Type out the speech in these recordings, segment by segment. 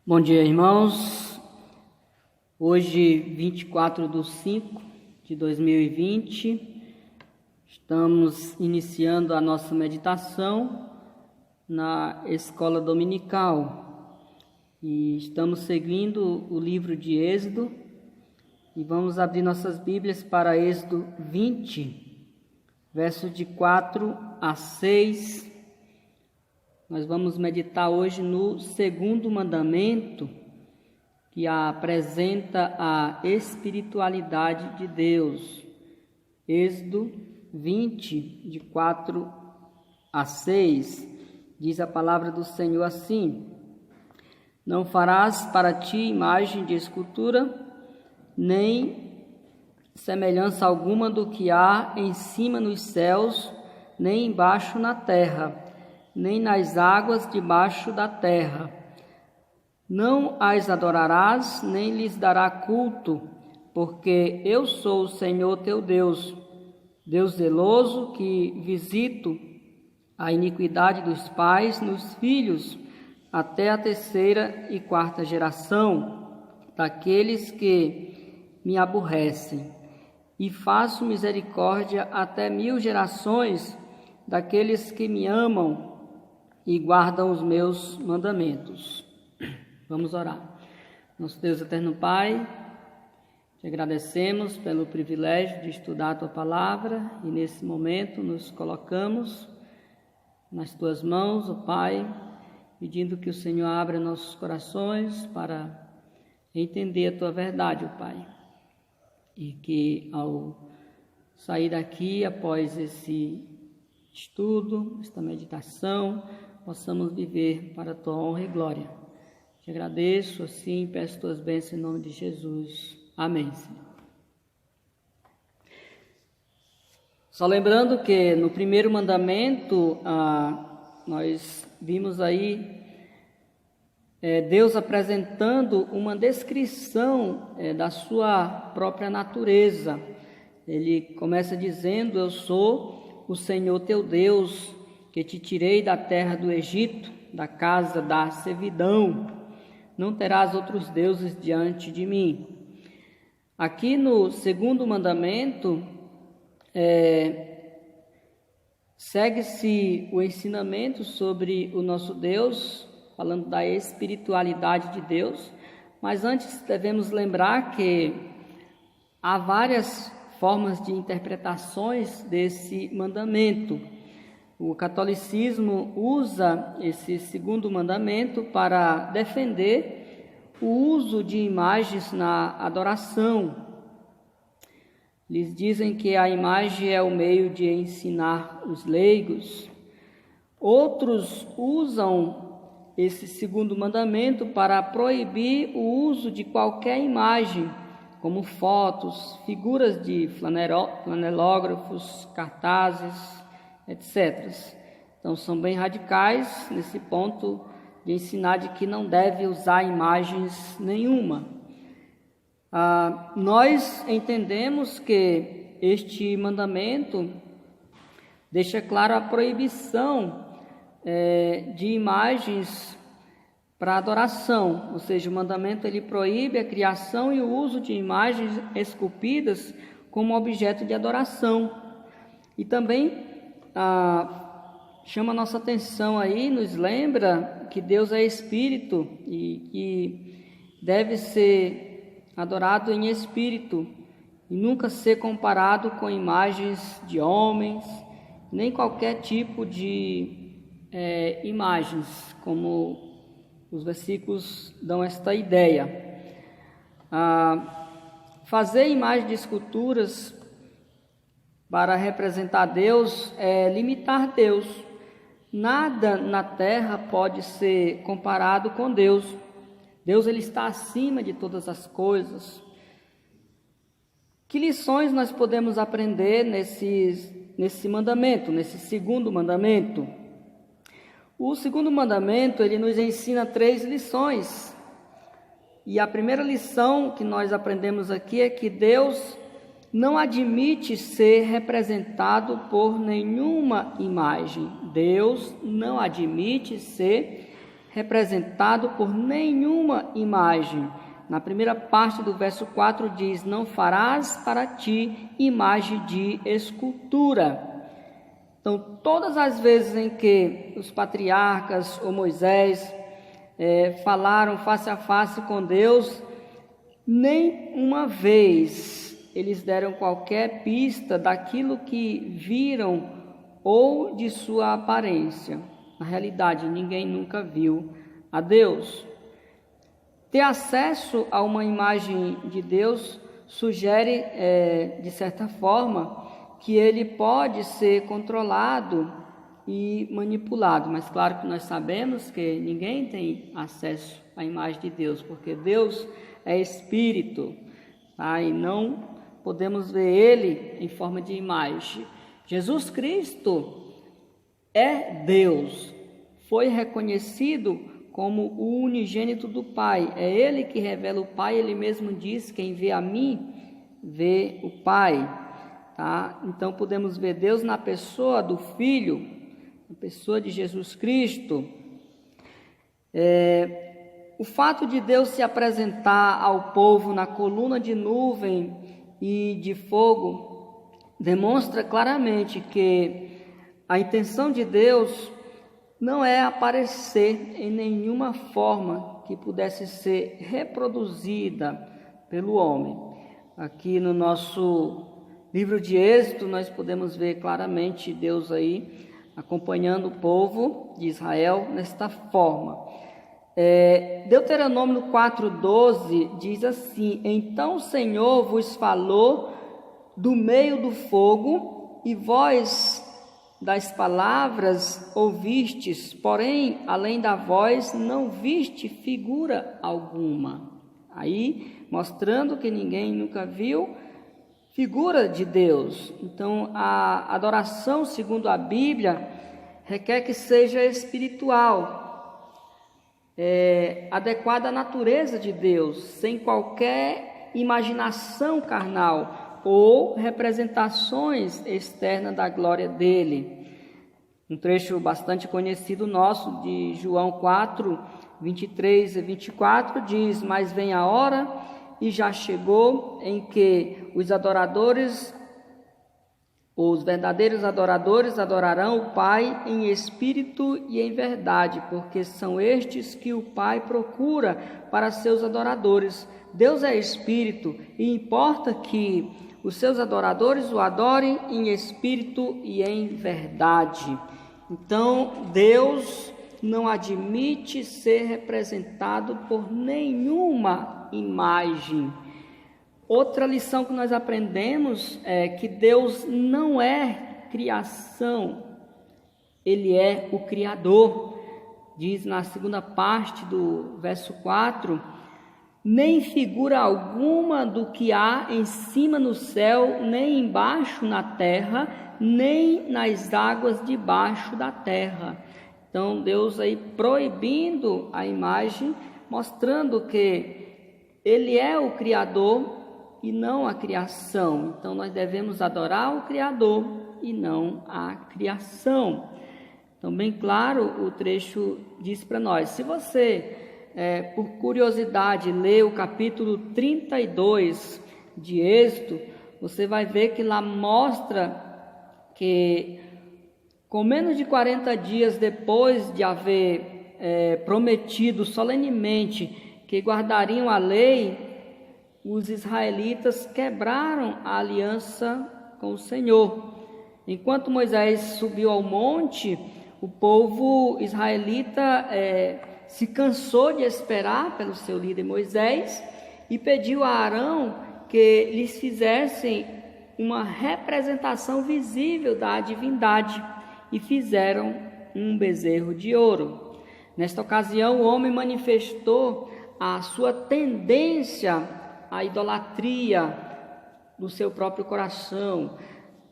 Bom dia, irmãos. Hoje, 24/5/2020, estamos iniciando a nossa meditação na escola dominical e estamos seguindo o livro de Êxodo e vamos abrir nossas Bíblias para Êxodo 20, versos de 4 a 6. Nós vamos meditar hoje no segundo mandamento, que apresenta a espiritualidade de Deus. Êxodo 20, de 4 a 6, diz a palavra do Senhor assim: Não farás para ti imagem de escultura, nem semelhança alguma do que há em cima nos céus, nem embaixo na terra, nem nas águas debaixo da terra. Não as adorarás, nem lhes dará culto, porque eu sou o Senhor teu Deus, Deus zeloso, que visito a iniquidade dos pais nos filhos, até a 3ª e 4ª geração, daqueles que me aborrecem, e faço misericórdia até 1000 gerações daqueles que me amam e guardam os meus mandamentos. Vamos orar. Nosso Deus eterno Pai, te agradecemos pelo privilégio de estudar a tua palavra e nesse momento nos colocamos nas tuas mãos, ó Pai, pedindo que o Senhor abra nossos corações para entender a tua verdade, ó Pai, e que ao sair daqui após esse estudo, esta meditação, possamos viver para a tua honra e glória. Te agradeço, assim, peço tuas bênçãos em nome de Jesus. Amém, Senhor. Só lembrando que no primeiro mandamento, nós vimos aí Deus apresentando uma descrição da sua própria natureza. Ele começa dizendo: Eu sou o Senhor teu Deus, que te tirei da terra do Egito, da casa da servidão. Não terás outros deuses diante de mim. Aqui no segundo mandamento, segue-se o ensinamento sobre o nosso Deus, falando da espiritualidade de Deus, mas antes devemos lembrar que há várias formas de interpretações desse mandamento. O catolicismo usa esse segundo mandamento para defender o uso de imagens na adoração. Eles dizem que a imagem é o meio de ensinar os leigos. Outros usam esse segundo mandamento para proibir o uso de qualquer imagem, como fotos, figuras de flanelógrafos, cartazes, etc. Então são bem radicais nesse ponto de ensinar de que não deve usar imagens nenhuma. Nós entendemos que este mandamento deixa claro a proibição de imagens para adoração, ou seja, o mandamento ele proíbe a criação e o uso de imagens esculpidas como objeto de adoração. E também chama nossa atenção aí, nos lembra que Deus é espírito e que deve ser adorado em espírito e nunca ser comparado com imagens de homens, nem qualquer tipo de imagens, como os versículos dão esta ideia. Fazer imagem de esculturas para representar Deus é limitar Deus. Nada na terra pode ser comparado com Deus. Deus ele está acima de todas as coisas. Que lições nós podemos aprender nesse mandamento, nesse segundo mandamento? O segundo mandamento ele nos ensina 3 lições. E a primeira lição que nós aprendemos aqui é que Deus não admite ser representado por nenhuma imagem. Deus não admite ser representado por nenhuma imagem. Na primeira parte do verso 4 diz: não farás para ti imagem de escultura. Então, todas as vezes em que os patriarcas ou Moisés falaram face a face com Deus, nem uma vez eles deram qualquer pista daquilo que viram ou de sua aparência. Na realidade, ninguém nunca viu a Deus. Ter acesso a uma imagem de Deus sugere, de certa forma, que ele pode ser controlado e manipulado. Mas claro que nós sabemos que ninguém tem acesso à imagem de Deus, porque Deus é Espírito, tá? E não podemos ver Ele em forma de imagem. Jesus Cristo é Deus, foi reconhecido como o unigênito do Pai. É Ele que revela o Pai. Ele mesmo diz: quem vê a mim, vê o Pai. Tá? Então podemos ver Deus na pessoa do Filho, na pessoa de Jesus Cristo. O fato de Deus se apresentar ao povo na coluna de nuvem e de fogo demonstra claramente que a intenção de Deus não é aparecer em nenhuma forma que pudesse ser reproduzida pelo homem. Aqui no nosso livro de Êxodo, nós podemos ver claramente Deus aí acompanhando o povo de Israel nesta forma. Deuteronômio 4:12 diz assim: então o Senhor vos falou do meio do fogo, e vós das palavras ouvistes, porém, além da voz, não viste figura alguma. Aí, mostrando que ninguém nunca viu figura de Deus. Então, a adoração, segundo a Bíblia, requer que seja espiritual, adequada à natureza de Deus, sem qualquer imaginação carnal ou representações externas da glória dele. Um trecho bastante conhecido nosso, de João 4, 23 e 24, diz: mas vem a hora, e já chegou, em que os verdadeiros adoradores adorarão o Pai em espírito e em verdade, porque são estes que o Pai procura para seus adoradores. Deus é espírito, e importa que os seus adoradores o adorem em espírito e em verdade. Então, Deus não admite ser representado por nenhuma imagem. Outra lição que nós aprendemos é que Deus não é criação, Ele é o Criador. Diz na segunda parte do verso 4: nem figura alguma do que há em cima no céu, nem embaixo na terra, nem nas águas debaixo da terra. Então Deus aí proibindo a imagem, mostrando que Ele é o Criador e não a criação. Então nós devemos adorar o Criador e não a criação. Então, bem claro, o trecho diz para nós. Se você, por curiosidade, ler o capítulo 32 de Êxodo, você vai ver que lá mostra que, com menos de 40 dias depois de haver prometido solenemente que guardariam a lei, os israelitas quebraram a aliança com o Senhor. Enquanto Moisés subiu ao monte, o povo israelita se cansou de esperar pelo seu líder Moisés e pediu a Arão que lhes fizessem uma representação visível da divindade, e fizeram um bezerro de ouro. Nesta ocasião, o homem manifestou a sua tendência à idolatria no seu próprio coração.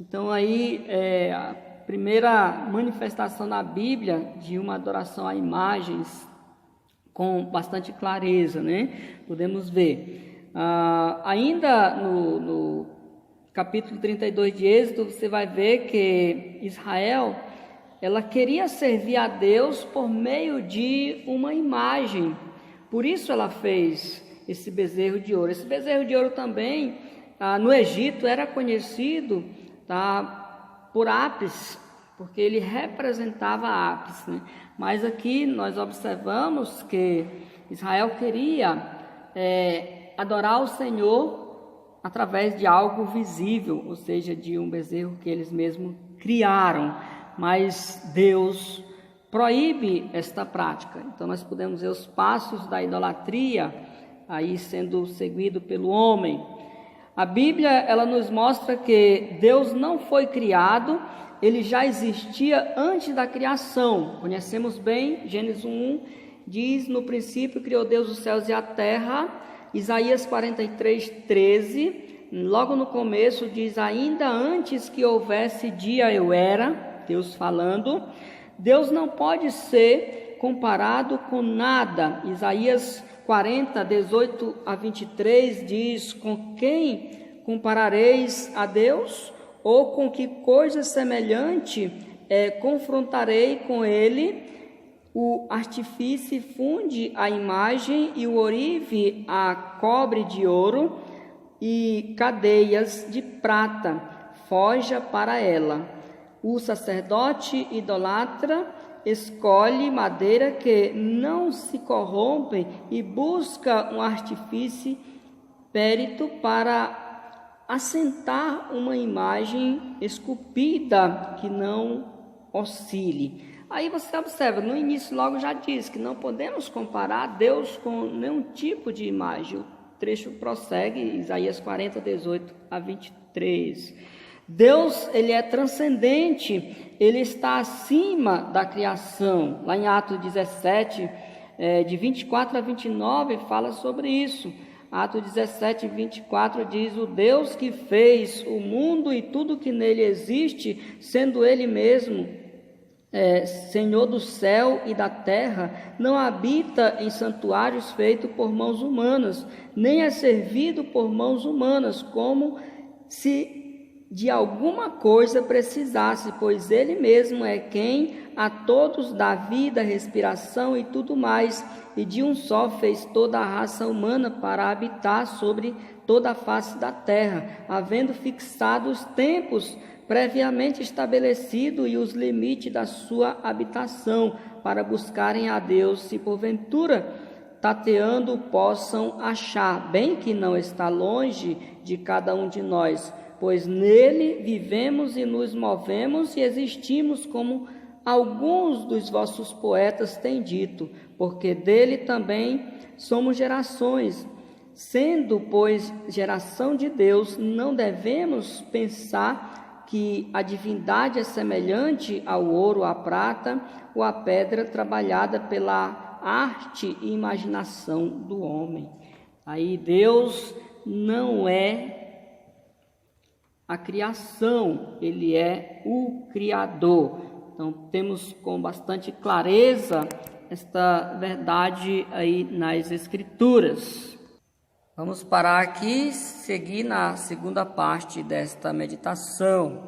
Então aí a primeira manifestação na Bíblia de uma adoração a imagens com bastante clareza, né? Podemos ver. Ainda no capítulo 32 de Êxodo, você vai ver que Israel ela queria servir a Deus por meio de uma imagem. Por isso ela fez esse bezerro de ouro. Esse bezerro de ouro também, no Egito, era conhecido por Apis, porque ele representava Apis, né? Mas aqui nós observamos que Israel queria adorar o Senhor através de algo visível, ou seja, de um bezerro que eles mesmos criaram. Mas Deus proíbe esta prática. Então nós podemos ver os passos da idolatria aí sendo seguido pelo homem. A Bíblia, ela nos mostra que Deus não foi criado, ele já existia antes da criação. Conhecemos bem, Gênesis 1 diz: no princípio criou Deus os céus e a terra. Isaías 43:13, logo no começo diz: ainda antes que houvesse dia eu era. Deus falando. Deus não pode ser comparado com nada. Isaías 40:18-23 diz: com quem comparareis a Deus? Ou com que coisa semelhante confrontarei com ele? O artífice funde a imagem e o ourive a cobre de ouro e cadeias de prata forja para ela. O sacerdote idolatra escolhe madeira que não se corrompe e busca um artifício périto para assentar uma imagem esculpida que não oscile. Aí você observa, no início logo já diz que não podemos comparar Deus com nenhum tipo de imagem. O trecho prossegue, Isaías 40:18-23. Deus, ele é transcendente, ele está acima da criação. Lá em Atos 17, de 24-29, fala sobre isso. Atos 17:24 diz: o Deus que fez o mundo e tudo que nele existe, sendo ele mesmo Senhor do céu e da terra, não habita em santuários feitos por mãos humanas, nem é servido por mãos humanas, como se de alguma coisa precisasse, pois ele mesmo é quem a todos dá vida, respiração e tudo mais, e de um só fez toda a raça humana para habitar sobre toda a face da terra, havendo fixado os tempos previamente estabelecido e os limites da sua habitação, para buscarem a Deus, se porventura tateando possam achar, bem que não está longe de cada um de nós, pois nele vivemos e nos movemos e existimos, como alguns dos vossos poetas têm dito, porque dele também somos gerações. Sendo, pois, geração de Deus, não devemos pensar que a divindade é semelhante ao ouro, à prata ou à pedra trabalhada pela arte e imaginação do homem. Aí Deus não é a criação, ele é o Criador. Então temos com bastante clareza esta verdade aí nas Escrituras. Vamos parar aqui e seguir na segunda parte desta meditação.